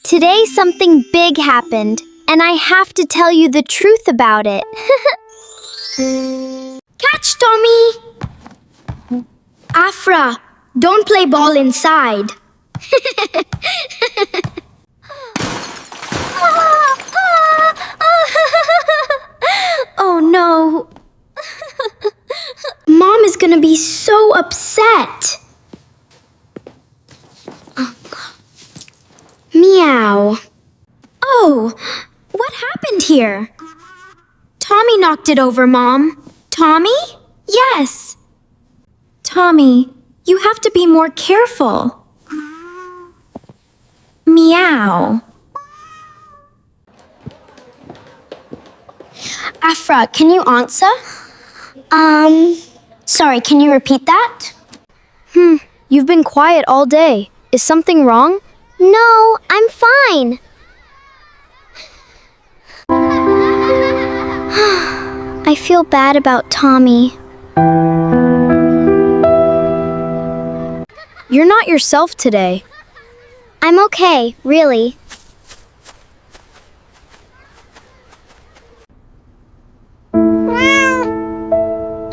Today something big happened, and I have to tell you the truth about it. Catch, Tommy! Afra, don't play ball inside. Oh no. Mom is gonna be so upset. Meow. Oh, what happened here? Tommy knocked it over, Mom. Tommy? Yes. Tommy, you have to be more careful. Meow. Afra, can you answer? Sorry, can you repeat that? You've been quiet all day. Is something wrong? No, I'm fine. I feel bad about Tommy. You're not yourself today. I'm okay, really.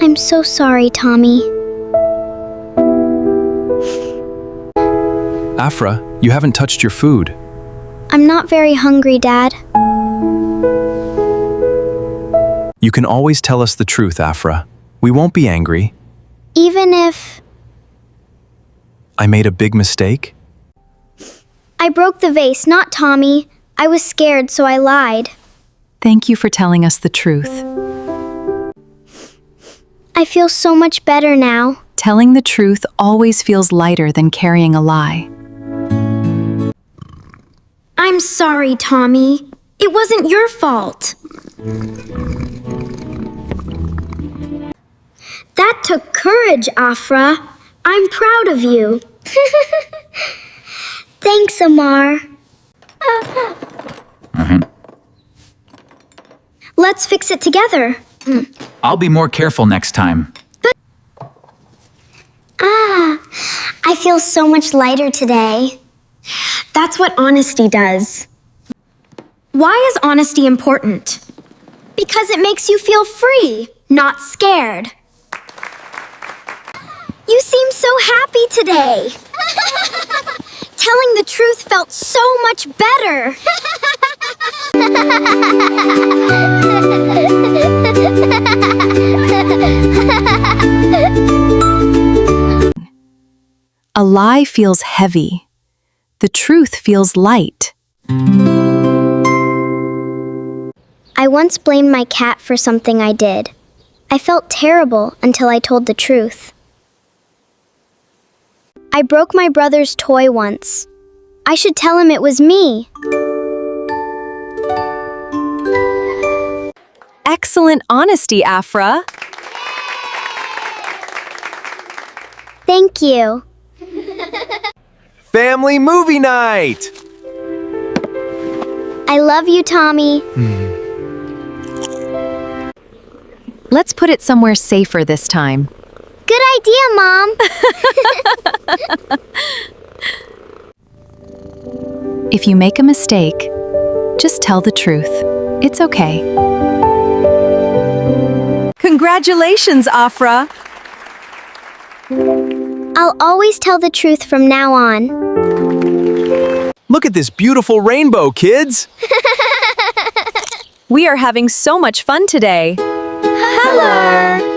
I'm so sorry, Tommy. Afra, you haven't touched your food. I'm not very hungry, Dad. You can always tell us the truth, Afra. We won't be angry. Even if I made a big mistake. I broke the vase, not Tommy. I was scared, so I lied. Thank you for telling us the truth. I feel so much better now. Telling the truth always feels lighter than carrying a lie. I'm sorry, Tommy. It wasn't your fault. That took courage, Afra. I'm proud of you. Thanks, Amar. Let's fix it together. I'll be more careful next time. I feel so much lighter today. That's what honesty does. Why is honesty important? Because it makes you feel free, not scared. You seem so happy today. Telling the truth felt so much better. A lie feels heavy. The truth feels light. I once blamed my cat for something I did. I felt terrible until I told the truth. I broke my brother's toy once. I should tell him it was me. Excellent honesty, Afra. Thank you. Family movie night! I love you, Tommy. Let's put it somewhere safer this time. Good idea, Mom. If you make a mistake, just tell the truth. It's okay. Congratulations, Afra! I'll always tell the truth from now on. Look at this beautiful rainbow, kids! We are having so much fun today. Hello.